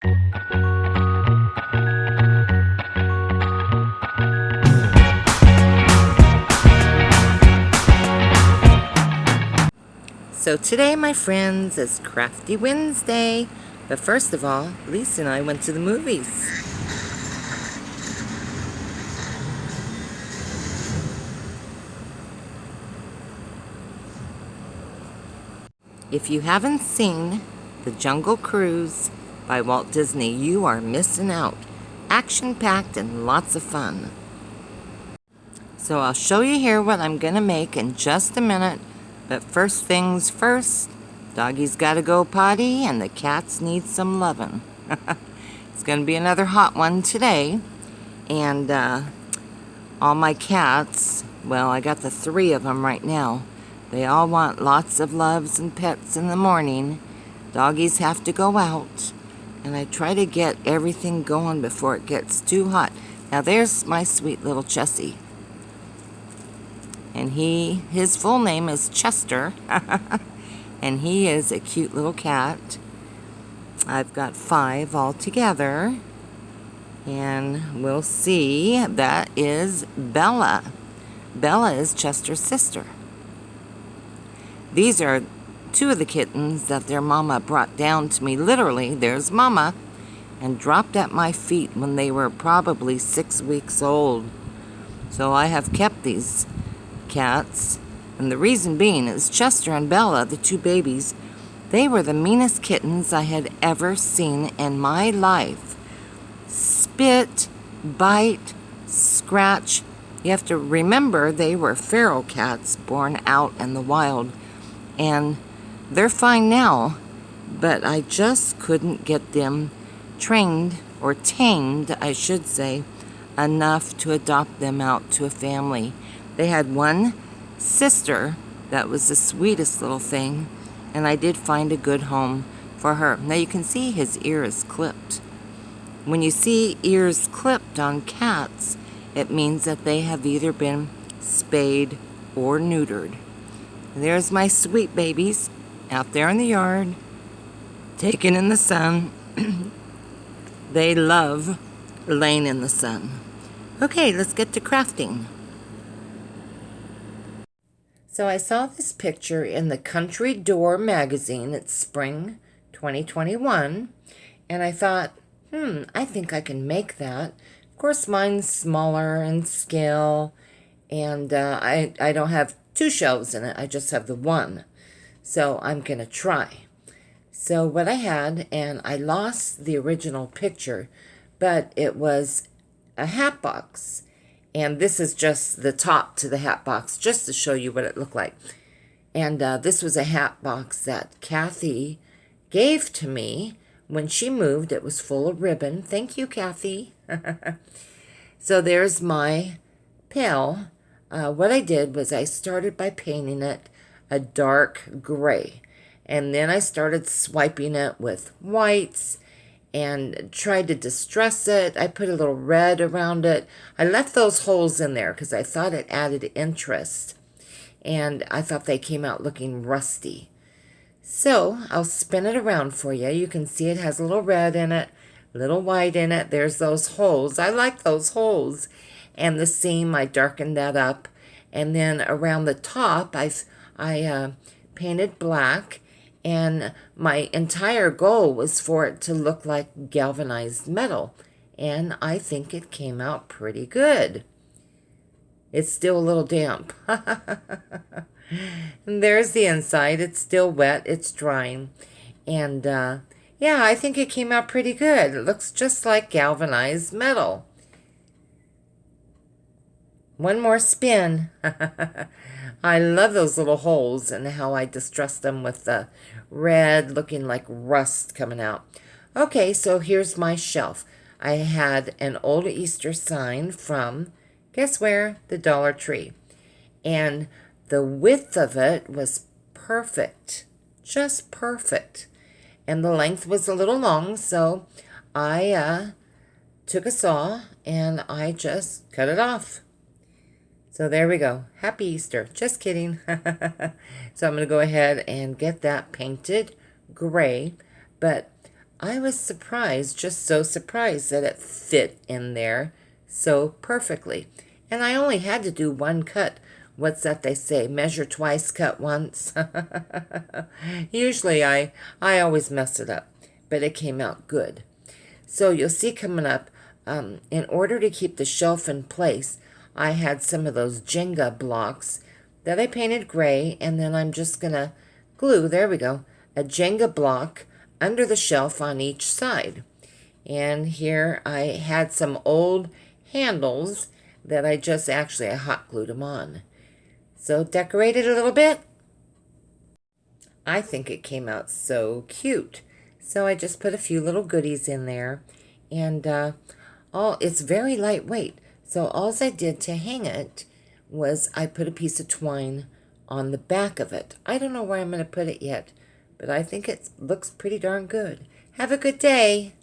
So today, my friends, is Crafty Wednesday. But first of all, Lisa and I went to the movies. If you haven't seen The Jungle Cruise by Walt Disney, you are missing out. Action-packed and lots of fun. So I'll show you here what I'm going to make in just a minute. But first things first, doggy's got to go potty and the cats need some loving. It's going to be another hot one today. And all my cats, well, I got the 3 of them right now. They all want lots of loves and pets in the morning. Doggies have to go out. And I try to get everything going before it gets too hot. Now there's my sweet little Chessie. And his full name is Chester. And he is a cute little cat. I've got 5 altogether. And we'll see, that is Bella. Bella is Chester's sister. These are 2 of the kittens that their mama brought down to me. Literally, there's Mama, and dropped at my feet when they were probably 6 weeks old. So I have kept these cats, and the reason being is Chester and Bella, the 2 babies, they were the meanest kittens I had ever seen in my life. Spit, bite, scratch. You have to remember they were feral cats born out in the wild, and they're fine now, but I just couldn't get them trained, or tamed, I should say, enough to adopt them out to a family. They had 1 sister that was the sweetest little thing, and I did find a good home for her. Now you can see his ear is clipped. When you see ears clipped on cats, it means that they have either been spayed or neutered. There's my sweet babies out there in the yard, taken in the sun. They love laying in the sun. Okay, let's get to crafting. So I saw this picture in the Country Door magazine. It's spring 2021. And I thought, I think I can make that. Of course, mine's smaller in scale. And I don't have 2 shelves in it. I just have the 1. So I'm going to try. So what I had, and I lost the original picture, but it was a hat box. And this is just the top to the hat box, just to show you what it looked like. And this was a hat box that Kathy gave to me when she moved. It was full of ribbon. Thank you, Kathy. So there's my pail. What I did was I started by painting it a dark gray. And then I started swiping it with whites and tried to distress it. I put a little red around it. I left those holes in there because I thought it added interest. And I thought they came out looking rusty. So I'll spin it around for you. You can see it has a little red in it, a little white in it. There's those holes. I like those holes. And the seam, I darkened that up. And then around the top, I painted black. And my entire goal was for it to look like galvanized metal. And I think it came out pretty good. It's still a little damp. And there's the inside. It's still wet. It's drying. And yeah, I think it came out pretty good. It looks just like galvanized metal. One more spin. I love those little holes and how I distressed them with the red looking like rust coming out. Okay, so here's my shelf. I had an old Easter sign from, guess where? The Dollar Tree. And the width of it was perfect. Just perfect. And the length was a little long, so I took a saw and I just cut it off. So there we go. Happy Easter. Just kidding. So I'm going to go ahead and get that painted gray. But I was surprised, just so surprised that it fit in there so perfectly. And I only had to do one cut. What's that they say? Measure twice, cut once. Usually I always mess it up, but it came out good. So you'll see coming up, in order to keep the shelf in place, I had some of those Jenga blocks that I painted gray, and then I'm just going to glue, there we go, a Jenga block under the shelf on each side. And here I had some old handles that I just actually I hot glued them on. So decorated a little bit. I think it came out so cute. So I just put a few little goodies in there, and it's very lightweight. So all I did to hang it was I put a piece of twine on the back of it. I don't know where I'm going to put it yet, but I think it looks pretty darn good. Have a good day.